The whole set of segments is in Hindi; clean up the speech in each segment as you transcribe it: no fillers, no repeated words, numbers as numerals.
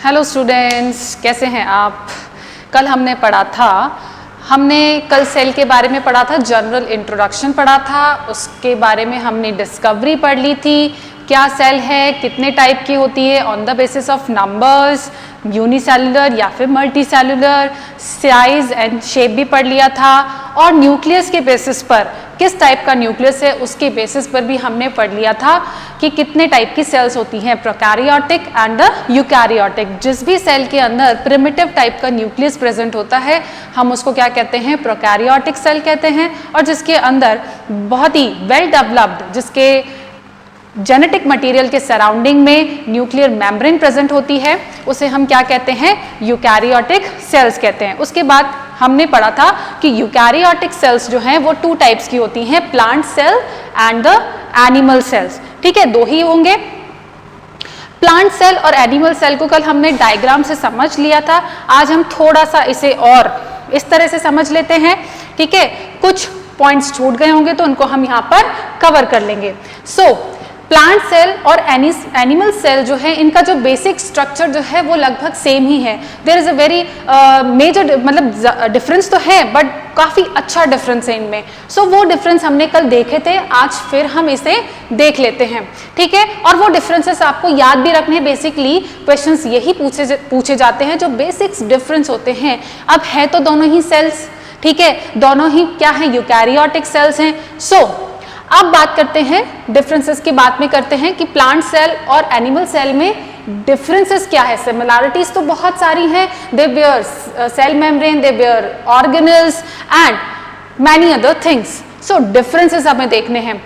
हेलो स्टूडेंट्स, कैसे हैं आप। कल हमने पढ़ा था, हमने कल सेल के बारे में पढ़ा था, जनरल इंट्रोडक्शन पढ़ा था, उसके बारे में हमने डिस्कवरी पढ़ ली थी, क्या सेल है, कितने टाइप की होती है, on the basis of numbers, unicellular या फिर multi cellular, size and shape भी पढ़ लिया था, और न्यूक्लियस के बेसिस पर किस टाइप का न्यूक्लियस है उसके बेसिस पर भी हमने पढ़ लिया था कि कितने टाइप की सेल्स होती हैं, प्रोकैरियोटिक एंड यूकैरियोटिक। जिस भी सेल के अंदर प्रिमिटिव टाइप का न्यूक्लियस प्रेजेंट होता है हम उसको क्या कहते हैं, प्रोकैरियोटिक सेल कहते हैं, और जिसके अंदर बहुत ही वेल डेवलप्ड, जिसके जेनेटिक मटेरियल के सराउंडिंग में न्यूक्लियर मेम्ब्रेन प्रेजेंट होती है, उसे हम क्या कहते हैं, यूकैरियोटिक सेल्स कहते हैं। उसके बाद हमने पढ़ा था कि यूकैरियोटिक सेल्स जो हैं वो टू टाइप्स की होती हैं, plant cell and the animal cells. ठीक है, दो ही होंगे, प्लांट सेल और एनिमल सेल को कल हमने डायग्राम से समझ लिया था। आज हम थोड़ा सा इसे और इस तरह से समझ लेते हैं। ठीक है, कुछ पॉइंट्स छूट गए होंगे तो उनको हम यहाँ पर कवर कर लेंगे। प्लांट सेल और एनिमल सेल जो है, इनका जो बेसिक स्ट्रक्चर जो है वो लगभग सेम ही है। There is a very major, मतलब डिफरेंस तो है बट काफ़ी अच्छा डिफरेंस है इनमें। वो डिफरेंस हमने कल देखे थे, आज फिर हम इसे देख लेते हैं। ठीक है, और वो डिफरेंसेस आपको याद भी रखने हैं। बेसिकली क्वेश्चंस यही पूछे जाते हैं जो बेसिक्स डिफरेंस होते हैं। अब है तो दोनों ही सेल्स, ठीक है, दोनों ही क्या है, यूकैरियोटिक सेल्स हैं। अब बात करते हैं डिफरेंसेस की, बात में करते हैं कि प्लांट सेल और एनिमल सेल में डिफरेंसेस क्या है। सिमिलैरिटीज तो बहुत सारी हैं, they bear cell membrane, they bear organelles and many other things. Differences हमें देखने हैं।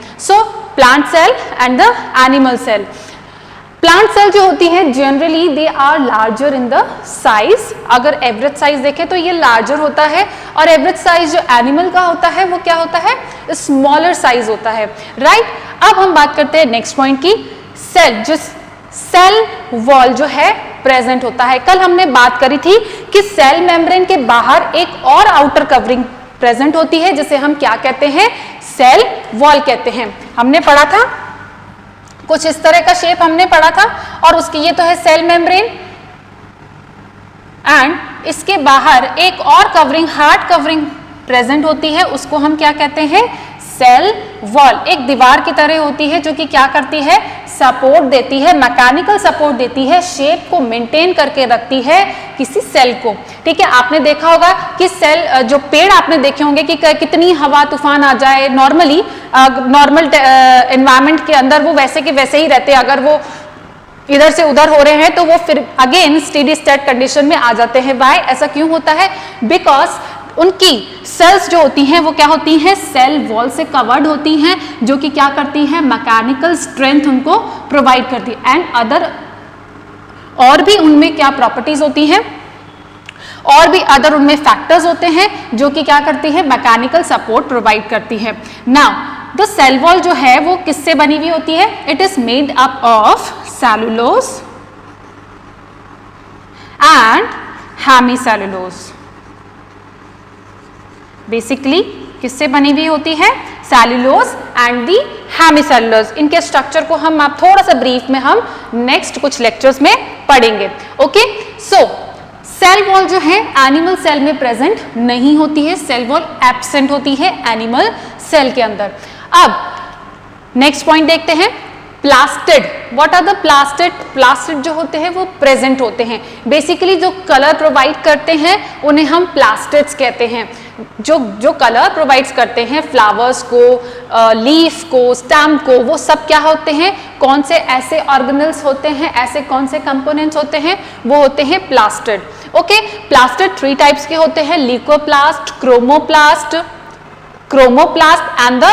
Plant cell and the animal cell. Plant cell जो होती है generally they are larger in the size. अगर एवरेज साइज देखें तो ये लार्जर होता है, और एवरेज साइज जो एनिमल का होता है वो क्या होता है, स्मॉलर साइज होता है। राइट, अब हम बात करते हैं नेक्स्ट पॉइंट की, सेल, जो सेल वॉल जो है प्रेजेंट होता है। कल हमने बात करी थी कि सेल मेम्ब्रेन के बाहर एक और आउटर कवरिंग प्रेजेंट होती है जिसे हम क्या कहते हैं, सेल वॉल कहते हैं। हमने पढ़ा था कुछ इस तरह का शेप हमने पढ़ा था, और उसकी ये तो है सेल मेम्ब्रेन, एंड इसके बाहर एक और कवरिंग, हार्ड कवरिंग प्रेजेंट होती है, उसको हम क्या कहते हैं, सेल वॉल। एक दीवार की तरह होती है जो कि क्या करती है, सपोर्ट देती है, मैकेनिकल सपोर्ट देती है, शेप को मेंटेन करके रखती है किसी सेल को। ठीक है, आपने देखा होगा कि सेल, जो पेड़ आपने देखे होंगे कि कितनी हवा तूफान आ जाए, नॉर्मली नॉर्मल एनवायरनमेंट के अंदर वो वैसे के वैसे ही रहते हैं। अगर वो इधर से उधर हो रहे हैं तो वो फिर अगेन स्टेडी स्टेट कंडीशन में आ जाते हैं। वाई, ऐसा क्यों होता है, बिकॉज उनकी सेल्स जो होती हैं वो क्या होती हैं, सेल वॉल से कवर्ड होती हैं, जो कि क्या करती हैं, मैकेनिकल स्ट्रेंथ उनको प्रोवाइड करती है। एंड अदर, और भी उनमें क्या प्रॉपर्टीज होती हैं, और भी अदर उनमें फैक्टर्स होते हैं जो कि क्या करती है, मैकेनिकल सपोर्ट प्रोवाइड करती है। नाउ द सेल वॉल जो है वो किससे बनी हुई होती है, it is made up of cellulose and hemicellulose. Basically किससे बनी हुई होती है, सेलुलोज एंड दी हेमीसेलुलोज। इनके स्ट्रक्चर को हम आप थोड़ा सा ब्रीफ में हम नेक्स्ट कुछ लेक्चर्स में पढ़ेंगे। ओके, सेल वॉल जो है एनिमल सेल में प्रेजेंट नहीं होती है, सेल वॉल एब्सेंट होती है एनिमल सेल के अंदर। अब नेक्स्ट पॉइंट देखते हैं, plastid. What are the plastid? Plastid जो होते हैं वो प्रेजेंट होते हैं। बेसिकली जो कलर प्रोवाइड करते हैं उन्हें हम प्लास्टिड्स कहते हैं। जो कलर प्रोवाइड्स करते हैं फ्लावर्स को, लीफ को, स्टेम को, वो सब क्या होते हैं, कौन से ऐसे ऑर्गेनल्स होते हैं, ऐसे कौन से कंपोनेंट्स होते हैं, वो होते हैं प्लास्टिड। ओके, प्लास्टिड 3 टाइप्स के होते हैं, leucoplast, chromoplast and the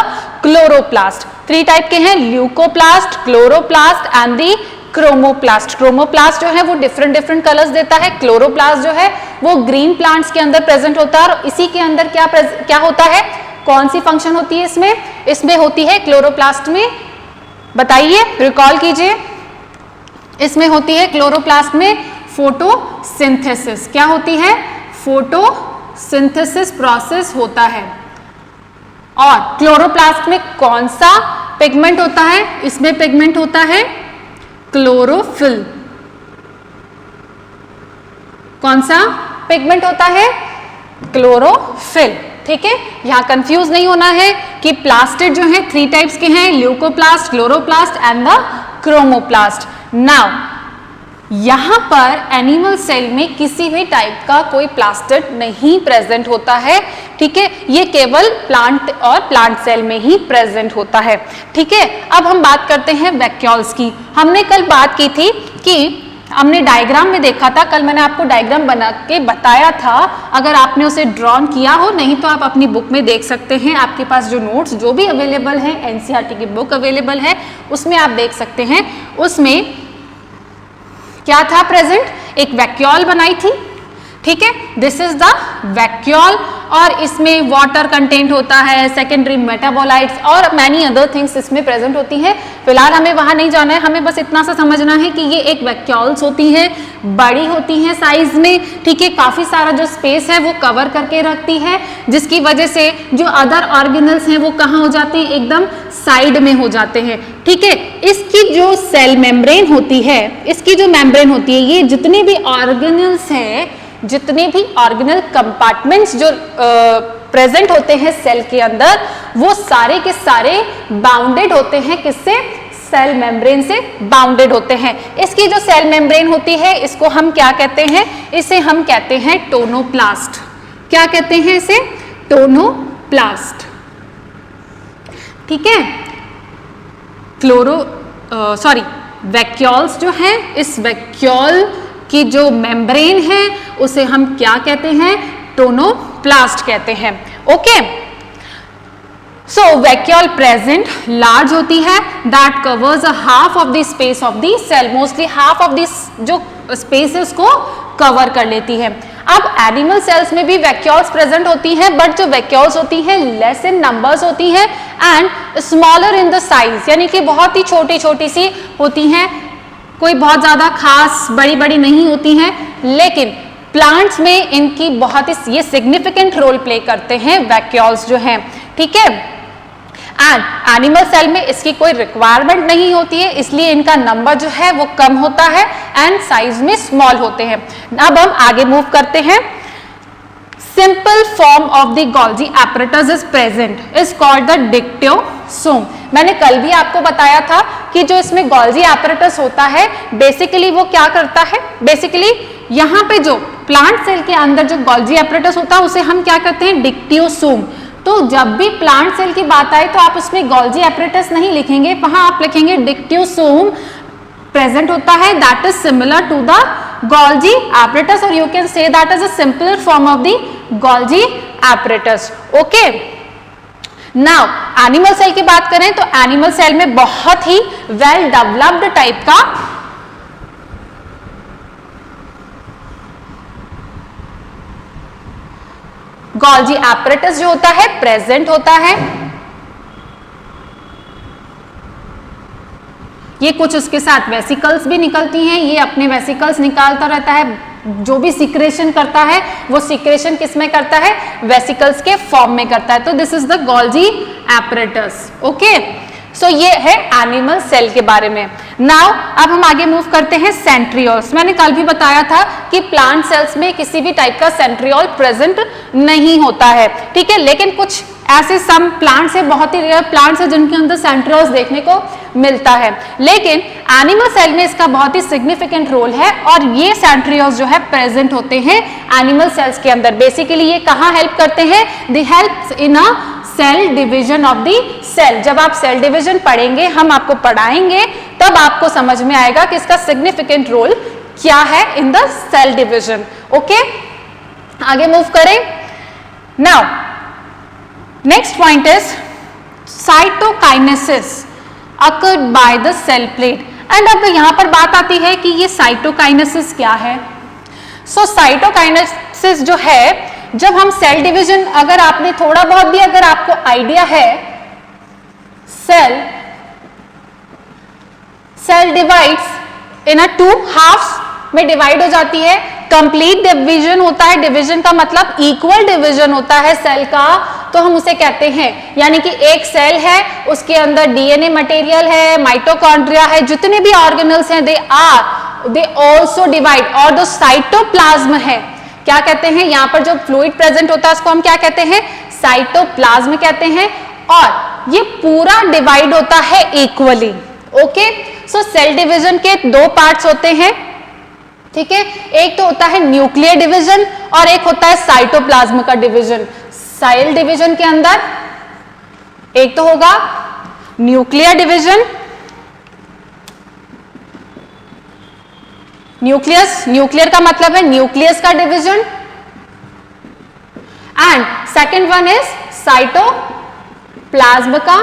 chloroplast. 3 type के हैं, leucoplast, chloroplast and the chromoplast. Chromoplast जो है वो डिफरेंट कलर्स देता है, क्लोरोप्लास्ट जो है वो ग्रीन प्लांट्स के अंदर प्रेजेंट होता है, और इसी के अंदर क्या होता है, कौन सी फंक्शन होती है इसमें होती है क्लोरोप्लास्ट में, बताइए, रिकॉल कीजिए। इसमें होती है क्लोरोप्लास्ट में फोटोसिंथेसिस। क्या होती है, फोटोसिंथेसिस प्रोसेस होता है। और क्लोरोप्लास्ट में कौन सा पिगमेंट होता है, इसमें पिगमेंट होता है क्लोरोफिल। कौन सा पिगमेंट होता है? क्लोरोफिल। ठीक है, यहाँ कंफ्यूज नहीं होना है कि प्लास्टिड जो है 3 टाइप्स के हैं, leucoplast, chloroplast and the chromoplast. Now यहाँ पर एनिमल सेल में किसी भी टाइप का कोई प्लास्टिड नहीं प्रेजेंट होता है। ठीक है, ये केवल प्लांट और प्लांट सेल में ही प्रेजेंट होता है। ठीक है, अब हम बात करते हैं वैक्यूल्स की। हमने कल बात की थी कि हमने डायग्राम में देखा था, कल मैंने आपको डायग्राम बना के बताया था, अगर आपने उसे ड्रॉन किया हो, नहीं तो आप अपनी बुक में देख सकते हैं। आपके पास जो नोट्स जो भी अवेलेबल है, एनसीईआरटी की बुक अवेलेबल है, उसमें आप देख सकते हैं। उसमें क्या था प्रेजेंट? एक वैक्यूल बनाई थी। ठीक है, दिस इज द वैक्यूल और इसमें वाटर कंटेंट होता है, सेकेंडरी मेटाबोलाइट्स और मैनी अदर थिंग्स इसमें प्रेजेंट होती हैं। फिलहाल हमें वहां नहीं जाना है, हमें बस इतना सा समझना है कि ये एक वैक्यूल्स होती हैं, बड़ी होती हैं साइज में। ठीक है, काफी सारा जो स्पेस है वो कवर करके रखती है, जिसकी वजह से जो अदर ऑर्गेनल्स हैं वो कहाँ हो जाते हैं? एकदम साइड में हो जाते हैं। ठीक है, इसकी जो सेल मेम्ब्रेन होती है, इसकी जो मेम्ब्रेन होती है, ये जितने भी ऑर्गेनल्स हैं, जितने भी ऑर्गेनल कंपार्टमेंट्स जो प्रेजेंट होते हैं सेल के अंदर, वो सारे के सारे बाउंडेड होते हैं किससे? सेल मेम्ब्रेन से बाउंडेड होते हैं। इसकी जो सेल मेम्ब्रेन होती है, इसको हम क्या कहते हैं? इसे हम कहते हैं टोनोप्लास्ट। क्या कहते हैं इसे? टोनोप्लास्ट। ठीक है, वैक्यूल्स जो है, इस वैक्यूल की जो मेम्ब्रेन है उसे हम क्या कहते हैं? टोनोप्लास्ट कहते हैं। Okay, so vacuole present large होती है, that covers a half of the space of the cell, mostly half of this जो स्पेस है उसको कवर कर लेती है। अब एनिमल सेल्स में भी वैक्यूल्स प्रेजेंट होती हैं, बट जो वैक्यूल्स होती हैं लेस इन नंबर्स होती हैं and smaller in the size, यानी कि बहुत ही छोटी छोटी सी होती हैं, कोई बहुत ज्यादा खास बड़ी बड़ी नहीं होती हैं। लेकिन प्लांट्स में इनकी बहुत ही ये सिग्निफिकेंट रोल प्ले करते हैं वैक्यूल्स जो हैं। ठीक है, एंड एनिमल सेल में इसकी कोई रिक्वायरमेंट नहीं होती है, इसलिए इनका नंबर जो है वो कम होता है एंड साइज में स्मॉल होते हैं। अब हम आगे मूव करते हैं। Simple form of the Golgi apparatus is present, is called the dictyosome. मैंने कल भी आपको बताया था कि जो इसमें गोल्जी apparatus होता है, बेसिकली वो क्या करता है? बेसिकली यहाँ पे जो प्लांट सेल के अंदर जो गोल्जी apparatus होता है उसे हम क्या कहते हैं? डिक्टियोसोम। तो जब भी प्लांट सेल की बात आए तो आप उसमें गोल्जी apparatus नहीं लिखेंगे, वहां आप लिखेंगे डिक्टियोसोम प्रेजेंट होता है, that is similar to the Golgi apparatus, और you can say that is a simpler form of the Golgi apparatus। Okay, now animal cell की बात करें तो एनिमल सेल में बहुत ही वेल डेवलप्ड टाइप का गोल्जी apparatus जो होता है प्रेजेंट होता है। ये कुछ उसके साथ वेसिकल्स भी निकलती हैं, ये अपने वेसिकल्स निकालता रहता है। जो भी सिक्रेशन करता है वो सिक्रेशन किस में करता है? वेसिकल्स के फॉर्म में करता है। तो this is the Golgi apparatus। Okay, so ये है एनिमल सेल के बारे में। नाउ अब हम आगे मूव करते हैं सेंट्रियोल्स। मैंने कल भी बताया था कि प्लांट सेल्स में किसी भी टाइप का सेंट्रियोल प्रेजेंट नहीं होता है। ठीक है, लेकिन कुछ ऐसे सम प्लांट्स है, बहुत ही रेयर प्लांट्स है जिनके अंदर सेंट्रियोल्स देखने को मिलता है, लेकिन एनिमल सेल में इसका बहुत ही सिग्निफिकेंट रोल है और ये सेंट्रियोल्स जो है प्रेजेंट होते हैं एनिमल सेल्स के अंदर। बेसिकली ये कहाँ हेल्प करते हैं? They helps in a cell division of the cell. जब आप सेल डिवीजन पढ़ेंगे, हम आपको पढ़ाएंगे, तब आपको समझ में आएगा कि इसका सिग्निफिकेंट रोल क्या है in the cell division. Okay, आगे मूव करें। Now next point is cytokinesis occurred by the cell plate. And अब यहां पर बात आती है कि ये साइटोकाइनेसिस क्या है। सो साइटोकाइनेसिस जो है, जब हम सेल डिवीजन, अगर आपने थोड़ा बहुत भी अगर आपको आइडिया है, सेल डिवाइड्स इन अ 2 हाफ्स में डिवाइड हो जाती है। कंप्लीट डिवीजन होता है, डिवीजन का मतलब इक्वल डिवीजन होता है सेल का, तो हम उसे कहते हैं, यानी कि एक सेल है, उसके अंदर डीएनए मटेरियल है, माइटोकॉन्ड्रिया है, जितने भी ऑर्गेनल्स हैं they are they also divide, और जो साइटोप्लाज्म है, क्या कहते हैं, यहां पर जो फ्लूइड प्रेजेंट होता है उसको हम क्या कहते हैं, साइटोप्लाज्म कहते हैं, और ये पूरा डिवाइड होता है इक्वली। ओके, सो सेल डिवीजन के दो पार्ट्स होते हैं, ठीक है, एक तो होता है न्यूक्लियर डिवीजन और एक होता है साइटोप्लाज्म का डिवीजन। सेल डिवीजन के अंदर एक तो होगा न्यूक्लियर डिवीजन, न्यूक्लियर का मतलब है न्यूक्लियस का division, and second one is cytoplasm का।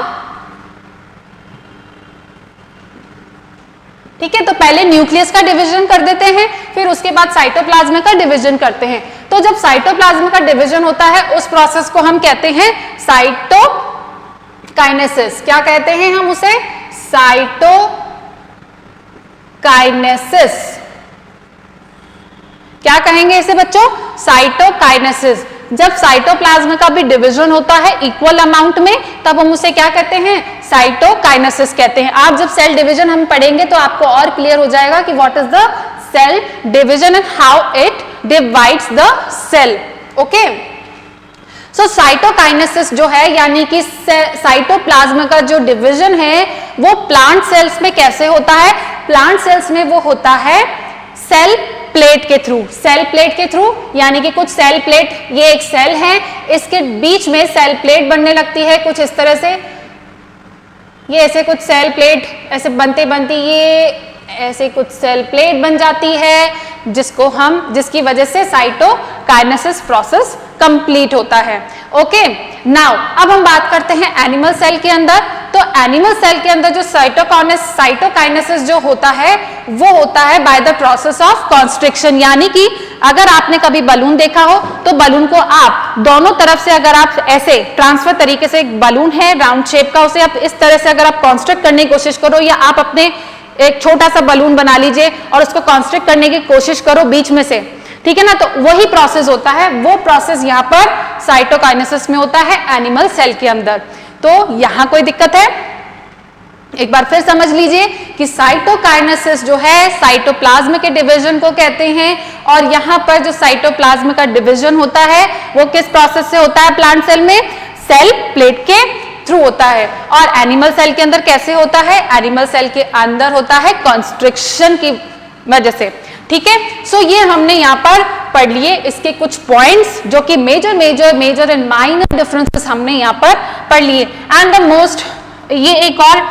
ठीक है, तो पहले न्यूक्लियस का डिवीजन कर देते हैं, फिर उसके बाद साइटोप्लाज्म का डिवीजन करते हैं। तो जब साइटोप्लाज्म का डिवीजन होता है उस प्रोसेस को हम कहते हैं साइटोकाइनेसिस। क्या कहते हैं हम उसे, साइटोकाइनेसिस। क्या कहेंगे इसे बच्चों, साइटोकाइनेसिस। जब साइटोप्लाज्म का भी डिवीजन होता है इक्वल अमाउंट में, तब हम उसे क्या कहते हैं, साइटोकाइनेसिस कहते हैं। आप जब सेल डिवीजन हम पढ़ेंगे तो आपको और क्लियर हो जाएगा कि what is the cell division and how it divides the cell. Okay, so cytokinesis जो है, यानी कि साइटोप्लाज्म का जो डिवीजन है वो प्लांट सेल्स में कैसे होता है, प्लांट सेल्स में वो होता है सेल प्लेट के थ्रू। सेल प्लेट के थ्रू यानी कि कुछ सेल प्लेट, ये एक सेल है, इसके बीच में सेल प्लेट बनने लगती है कुछ इस तरह से, ये ऐसे कुछ सेल प्लेट ऐसे बनते बनती ये ऐसे कुछ सेल प्लेट बन जाती है, जिसकी वजह से साइटोकाइनेसिस प्रोसेस कंप्लीट होता है। ओके, नाउ अब हम बात करते हैं एनिमल सेल के अंदर। तो एनिमल सेल के अंदर जो साइटोकाइनेसिस जो होता है वो होता है by the process of constriction. यानी कि अगर आपने कभी बलून देखा हो तो बलून को आप दोनों तरफ से अगर आप ऐसे ट्रांसफर तरीके से, एक बलून है राउंड शेप का, उसे आप इस तरह से अगर आप कॉन्स्ट्रक्ट करने की कोशिश करो, या आप अपने एक छोटा सा बलून बना लीजिए और उसको कॉन्स्ट्रक्ट करने की कोशिश करो बीच में से, ठीक है ना, तो वही प्रोसेस होता है, वो प्रोसेस यहाँ पर साइटोकाइनेसिस में होता है एनिमल सेल के अंदर। तो यहां कोई दिक्कत है, एक बार फिर समझ लीजिए कि साइटोकाइनेसिस जो है साइटोप्लाज्म के डिवीजन को कहते हैं, और यहां पर जो साइटोप्लाज्म का डिवीजन होता है वो किस प्रोसेस से होता है प्लांट सेल में, सेल प्लेट के थ्रू होता है। और एनिमल सेल के अंदर कैसे होता है, एनिमल सेल के अंदर होता है कॉन्स्ट्रिक्शन की वजह से। ठीक है, सो ये हमने यहाँ पर पढ़ लिए इसके कुछ पॉइंट्स, जो कि मेजर एंड माइनर डिफरेंसेस हमने यहाँ पर पढ़ लिए। एंड द मोस्ट, ये एक और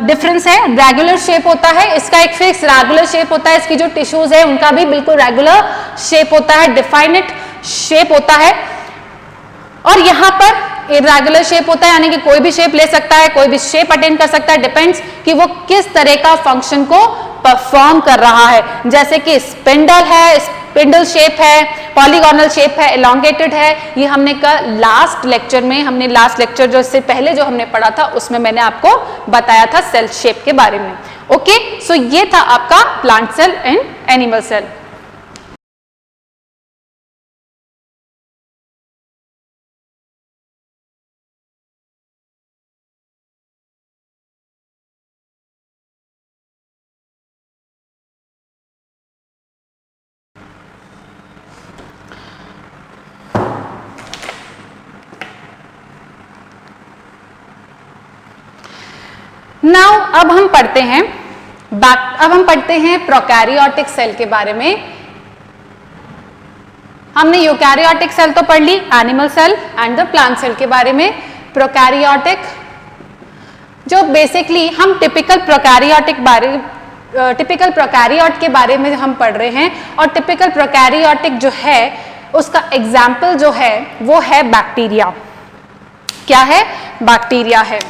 डिफरेंस है, रेगुलर शेप होता है, इसका एक फिक्स रेगुलर शेप होता है, इसकी जो टिश्यूज है उनका भी बिल्कुल रेगुलर शेप होता है, डिफाइनेट शेप होता है। और यहाँ पर इरेगुलर शेप होता है, यानी कि कोई भी शेप ले सकता है, कोई भी शेप अटेंड कर सकता है, डिपेंड्स कि वो किस तरह का फंक्शन को परफॉर्म कर रहा है। जैसे कि स्पिंडल है, स्पिंडल शेप है, पॉलीगोनल शेप है, एलोंगेटेड है, ये हमने लास्ट लेक्चर जो इससे पहले जो हमने पढ़ा था उसमें मैंने आपको बताया था सेल शेप के बारे में। ओके, सो ये था आपका plant cell and animal cell. Now अब हम पढ़ते हैं प्रोकैरियोटिक सेल के बारे में। हमने यूकैरियोटिक सेल तो पढ़ ली, animal cell and the plant cell के बारे में। प्रोकैरियोटिक जो बेसिकली हम टिपिकल प्रोकैरियोट के बारे में हम पढ़ रहे हैं, और टिपिकल प्रोकैरियोटिक जो है उसका एग्जाम्पल जो है वो है बैक्टीरिया। क्या है, बैक्टीरिया है।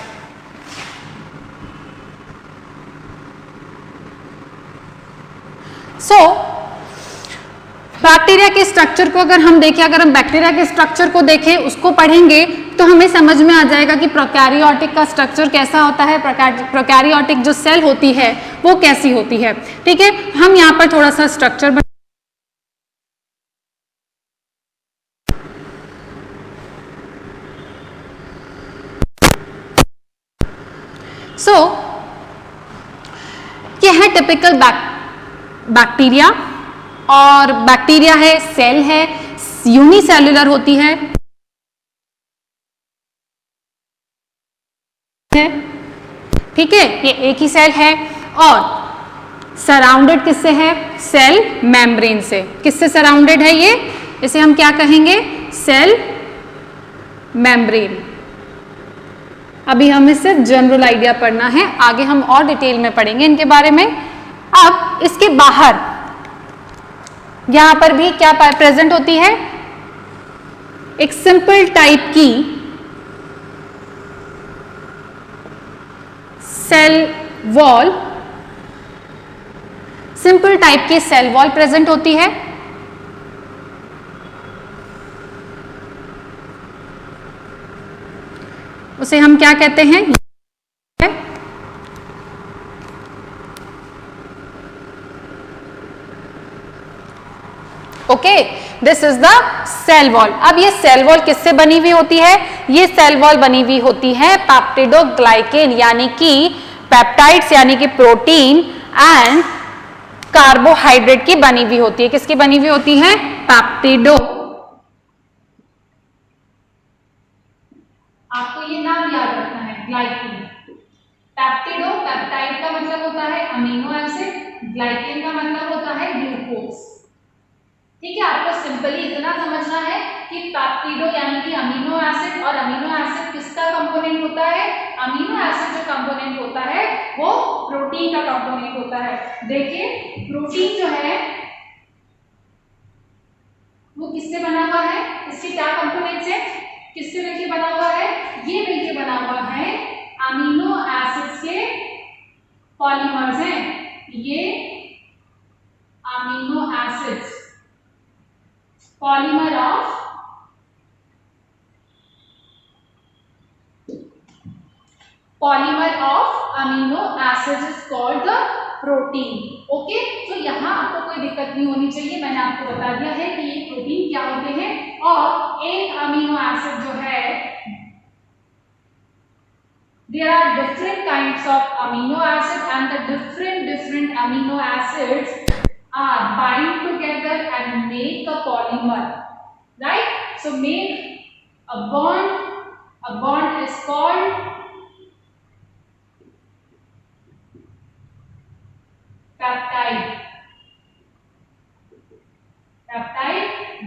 बैक्टीरिया के स्ट्रक्चर को अगर हम देखें, अगर हम बैक्टीरिया के स्ट्रक्चर को देखें, उसको पढ़ेंगे तो हमें समझ में आ जाएगा कि प्रोकैरियोटिक का स्ट्रक्चर कैसा होता है, प्रोकैरियोटिक जो सेल होती है वो कैसी होती है। ठीक है, हम यहाँ पर थोड़ा सा स्ट्रक्चर ये है टिपिकल बैक्टीरिया, और बैक्टीरिया है, सेल है, यूनिसेल्युलर होती है, ठीक है, ये एक ही सेल है, और सराउंडेड किससे है? सेल मेम्ब्रेन से। किससे सराउंडेड है ये? इसे हम क्या कहेंगे? Cell membrane. अभी हमें सिर्फ जनरल आइडिया पढ़ना है, आगे हम और डिटेल में पढ़ेंगे इनके बारे में। अब इसके बाहर यहां पर भी क्या प्रेजेंट होती है? एक सिंपल टाइप की सेल वॉल, सिंपल टाइप की सेल वॉल प्रेजेंट होती है। उसे हम क्या कहते हैं? Okay, this is the cell wall. अब ये सेल वॉल किससे बनी हुई होती है? ये सेल वॉल बनी हुई होती है पेप्टिडोग्लाइकेन यानी कि पेप्टाइड्स यानी कि प्रोटीन एंड कार्बोहाइड्रेट की बनी हुई होती है। किसकी बनी हुई होती है? पेप्टिडो। आपको ये नाम याद रखना है, ग्लाइकेन। पेप्टिडो, पेप्टाइड का मतलब होता है अमीनो एसिड, ग्लाइकेन का मतलब होता है ग्लूकोज। ठीक है, आपको सिंपली इतना समझना है कि पेप्टिडो यानी कि अमीनो एसिड, और अमीनो एसिड किसका कंपोनेंट होता है? अमीनो एसिड जो कंपोनेंट होता है वो प्रोटीन का कंपोनेंट होता है। देखिए, प्रोटीन जो है वो किससे बना हुआ है? इसके क्या कंपोनेंट्स है? किससे मिलकर बना हुआ है? ये मिलकर बना हुआ है अमीनो एसिड्स के पॉलीमर्स हैं। ये amino acids polymer of amino acids is called the protein. Okay, तो यहाँ आपको कोई दिक्कत नहीं होनी चाहिए, मैंने आपको बता दिया है कि ये प्रोटीन क्या होते हैं। और एक अमीनो एसिड जो है, there are different kinds of amino acid and the different amino acids are bind together and make a polymer, right? So make a bond is called peptide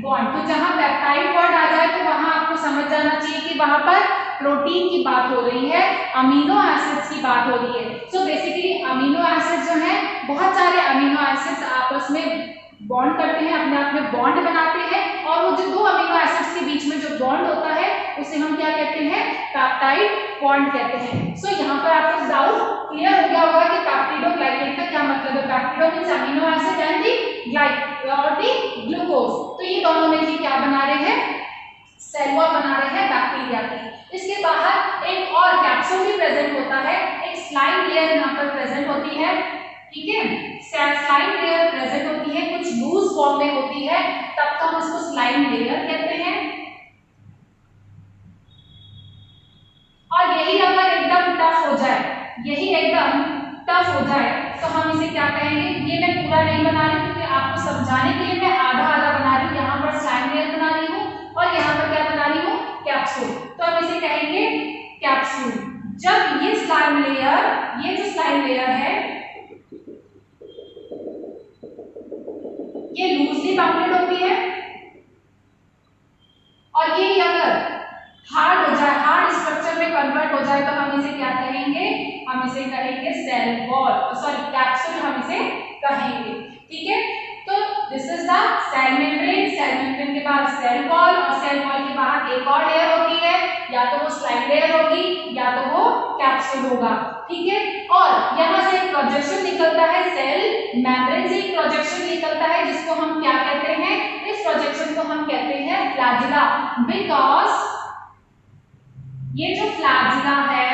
bond. तो जहां पेप्टाइड बॉन्ड आ जाए तो वहां आपको समझ जाना चाहिए कि वहां पर प्रोटीन की बात हो रही है, अमीनो एसिड्स की बात हो रही है। सो बेसिकली अमीनो एसिड जो है, बहुत सारे अमीनो एसिड्स आपस में बॉन्ड करते हैं, अपने आप में बॉन्ड बनाते हैं, और वो जो दो अमीनो एसिड्स के बीच में जो बॉन्ड होता है उसे हम क्या कहते हैं? पेप्टाइड बॉन्ड कहते हैं। सो यहाँ पर आपको डाउट क्लियर हो गया होगा कि पेप्टिडोग्लाइकेन का क्या मतलब है। Peptido means amino acid and the glyco और दी ग्लूकोज। तो ये दोनों मिलकर क्या बना रहे हैं? सेल वॉल बना रहे हैं बैक्टीरिया की। इसके बाहर एक और कैप्सूल भी प्रेजेंट होता है, एक स्लाइम लेयर यहाँ पर प्रेजेंट होती है। ठीक है, स्लाइम लेयर प्रेजेंट होती है, कुछ लूज फॉर्म में होती है, तब तो हम उसको स्लाइम लेयर कहते हैं। और यही अगर एकदम टफ हो जाए, यही एकदम टफ हो जाए तो हम इसे क्या कहेंगे? ये मैं पूरा नहीं बना रही हूँ क्योंकि आपको समझाने के लिए मैं आधा आधा बना रही हूँ। यहाँ पर स्लाइम लेयर बना रही हूँ और यहाँ पर क्या बना रही हूँ? कैप्सूल। तो हम इसे कहेंगे कैप्सूल। जब ये स्लाइम लेयर, ये जो स्लाइम लेयर है ये लूजली बाउंडेड होती है, और ये अगर हार्ड हो जाए, हार्ड स्ट्रक्चर में कन्वर्ट हो जाए तो हम इसे क्या कहेंगे? हम इसे कहेंगे सेल वॉल, सॉरी कैप्सूल हम इसे कहेंगे। ठीक है, तो this is the cell membrane. Cell membrane के बाद सेल वॉल, और सेल वॉल के बाहर एक और लेयर होती है, या तो वो स्लाइम लेयर होगी या तो वो कैप्सूल होगा। ठीक है, और यहाँ से एक प्रोजेक्शन निकलता है, सेल मेम्ब्रेन से एक प्रोजेक्शन निकलता है जिसको हम क्या कहते हैं? इस प्रोजेक्शन को हम कहते हैं फ्लैजिला। बिकॉज ये जो फ्लैजिला है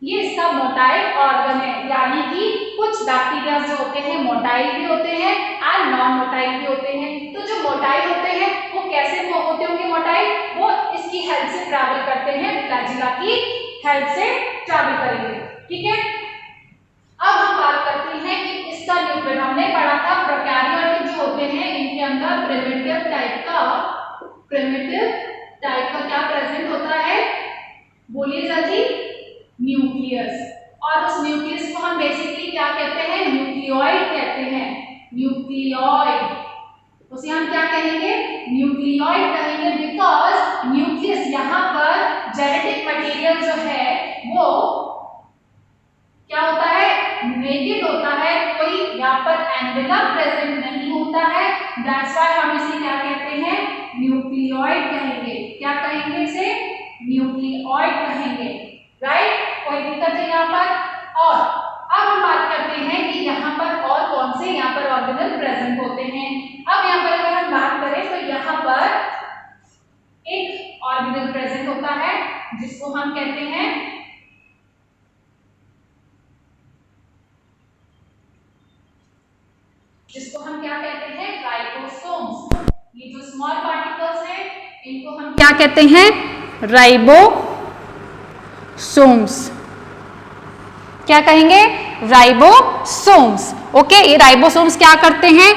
ये इसका मोटाइल ऑर्गन है, यानी कि कुछ बैक्टीरिया जो होते हैं मोटाइल भी होते हैं एंड नॉन मोटाइल भी होते हैं। तो जो मोटाइल होते हैं वो कैसे वो होते होंगे मोटाइल? वो इसकी हेल्प से ट्रैवल करते हैं, फ्लैजिला की हेल्प से ट्रैवल करेंगे। ठीक है, अब हम बात करते हैं कि इसका न्यूक्लियस, हमने पढ़ा था प्रोकैरियोटिक जो होते हैं इनके अंदर प्रिमिटिव टाइप का क्या प्रेजेंट होता है, बोलिए जल्दी, न्यूक्लियस। और उस न्यूक्लियस को हम बेसिकली क्या कहते हैं, न्यूक्लियोइड कहते हैं, न्यूक्लियोइड। उसे हम क्या कहेंगे, न्यूक्लियोइड कहेंगे, बिकॉज न्यूक्लियस यहाँ पर जेनेटिक मटेरियल जो है वो क्या होता है, नेकेड होता है, कोई यहाँ पर एनवेलप प्रेजेंट नहीं होता है। दैट्स व्हाई हम इसे क्या कहते हैं, न्यूक्लियोइड कहेंगे। क्या कहेंगे इसे, न्यूक्लियोइड कहेंगे, राइट। कोई दिक्कत है यहाँ पर। और अब हम बात करते हैं कि यहाँ पर और कौन से यहाँ पर ऑर्गेनल प्रेजेंट होते हैं। अब यहाँ पर अगर हम बात करें तो यहाँ पर एक ऑर्गेनल प्रेजेंट होता है जिसको हम कहते हैं क्या कहते हैं, राइबोसोम्स। ये जो स्मॉल पार्टिकल्स हैं इनको हम क्या कहते हैं, राइबोसोम्स। क्या कहेंगे, राइबोसोम्स। ओके, ये राइबोसोम्स क्या करते हैं,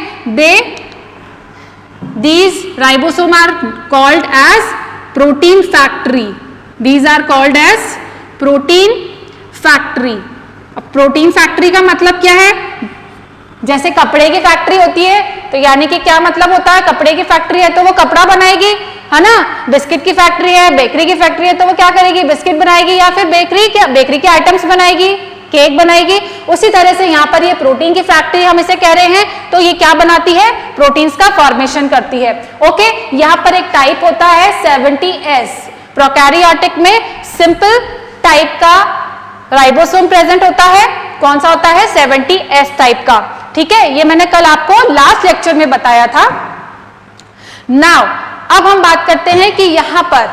these ribosome are called as protein factory. These are called as protein factory. अब प्रोटीन फैक्ट्री का मतलब क्या है, जैसे कपड़े की फैक्ट्री होती है तो यानी कि क्या मतलब होता है, कपड़े की फैक्ट्री है तो वो कपड़ा बनाएगी, है ना। बिस्किट की फैक्ट्री है, बेकरी की फैक्ट्री है तो वो क्या करेगी, बिस्किट बनाएगी या फिर बेकरी के आइटम्स बनाएगी, केक बनाएगी। उसी तरह से यहाँ पर ये प्रोटीन की फैक्ट्री हम इसे कह रहे हैं, तो ये क्या बनाती है, प्रोटीन्स का फॉर्मेशन करती है। ओके, यहाँ पर एक टाइप होता है 70S। प्रोकैरियोटिक में सिंपल टाइप का राइबोसोम प्रेजेंट होता है। कौन सा होता है, 70S टाइप का। ठीक है, ये मैंने कल आपको लास्ट लेक्चर में बताया था। नाउ अब हम बात करते हैं कि यहां पर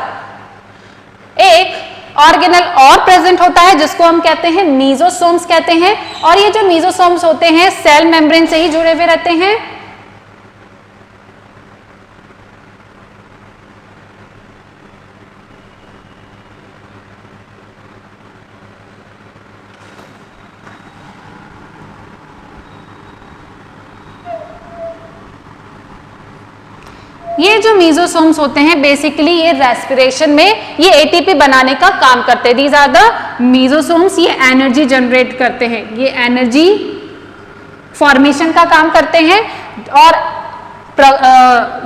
एक ऑर्गेनल और प्रेजेंट होता है जिसको हम कहते हैं मीजोसोम्स कहते हैं। और ये जो मीजोसोम्स होते हैं सेल मेम्ब्रेन से ही जुड़े हुए रहते हैं। ये जो मीजोसोम्स होते हैं बेसिकली ये रेस्पिरेशन में ये एटीपी बनाने का काम करते हैं। These are the mesosomes. ये एनर्जी जनरेट करते हैं, ये एनर्जी फॉर्मेशन का काम करते हैं। और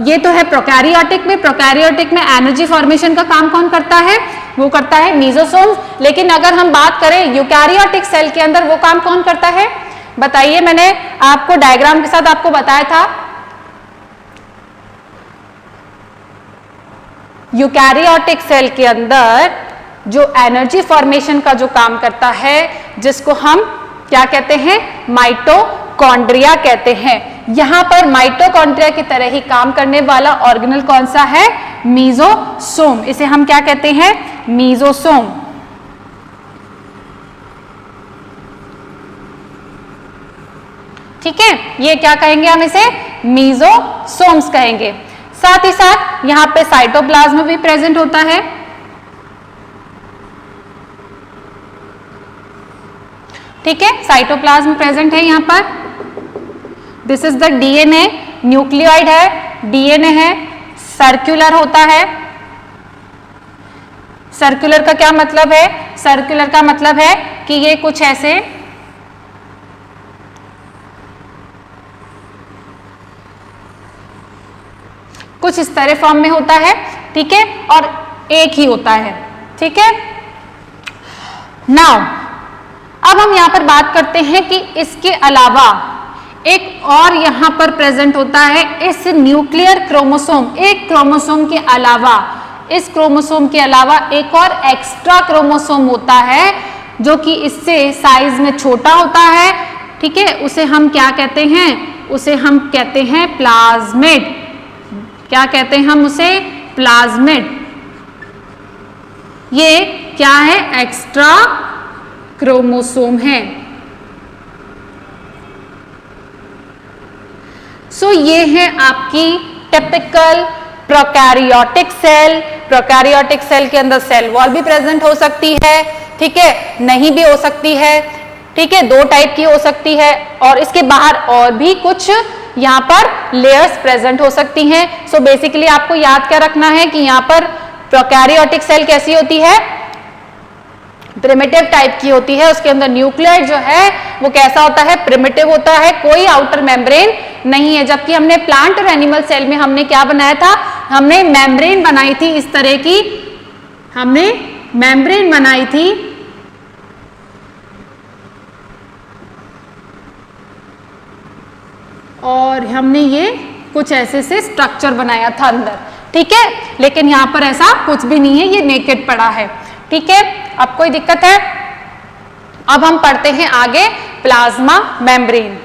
ये तो है प्रोकैरियोटिक में। प्रोकैरियोटिक में एनर्जी फॉर्मेशन का काम कौन करता है, वो करता है मीजोसोम्स। लेकिन अगर हम बात करें यूकैरियोटिक सेल के अंदर वो काम कौन करता है, बताइए। मैंने आपको डायग्राम के साथ आपको बताया था यूकैरियोटिक सेल के अंदर जो एनर्जी फॉर्मेशन का जो काम करता है जिसको हम क्या कहते हैं, माइटोकॉन्ड्रिया कहते हैं। यहां पर माइटोकॉन्ड्रिया की तरह ही काम करने वाला ऑर्गेनल कौन सा है, मीजोसोम। इसे हम क्या कहते हैं, मीजोसोम। ठीक है, ये क्या कहेंगे हम इसे, मीजोसोम्स कहेंगे। साथ ही साथ यहां पे साइटोप्लाज्म भी प्रेजेंट होता है। ठीक है, साइटोप्लाज्म प्रेजेंट है यहां पर। This is the DNA, nucleoid है, डीएनए है, सर्कुलर होता है। सर्कुलर का क्या मतलब है, सर्कुलर का मतलब है कि ये कुछ ऐसे कुछ इस तरह फॉर्म में होता है। ठीक है, और एक ही होता है। ठीक है, नाउ अब हम यहां पर बात करते हैं कि इसके अलावा एक और यहां पर प्रेजेंट होता है इस न्यूक्लियर क्रोमोसोम। एक क्रोमोसोम के अलावा, इस क्रोमोसोम के अलावा एक और एक्स्ट्रा क्रोमोसोम होता है जो कि इससे साइज में छोटा होता है। ठीक है, उसे हम क्या कहते हैं, उसे हम कहते हैं प्लाज्मिड। क्या कहते हैं हम उसे, प्लाज्मिड। ये क्या है, एक्स्ट्रा क्रोमोसोम है। सो ये है आपकी typical prokaryotic cell. Prokaryotic cell के अंदर सेल वॉल भी प्रेजेंट हो सकती है, ठीक है, नहीं भी हो सकती है। ठीक है, 2 टाइप की हो सकती है और इसके बाहर और भी कुछ यहाँ पर लेयर्स प्रेजेंट हो सकती हैं। सो बेसिकली आपको याद क्या रखना है कि यहाँ पर प्रोकैरियोटिक सेल कैसी होती है, प्रिमिटिव टाइप की होती है। उसके अंदर न्यूक्लियस जो है वो कैसा होता है, प्रिमिटिव होता है, कोई आउटर मेम्ब्रेन नहीं है। जबकि हमने प्लांट और एनिमल सेल में हमने क्या बनाया था, हमने मेम्ब्रेन बनाई थी इस तरह की, हमने मेम्ब्रेन बनाई थी और हमने ये कुछ ऐसे से स्ट्रक्चर बनाया था अंदर, ठीक है। लेकिन यहाँ पर ऐसा कुछ भी नहीं है, ये नेकेड पड़ा है, ठीक है। अब कोई दिक्कत है? अब हम पढ़ते हैं आगे प्लाज्मा मेम्ब्रेन।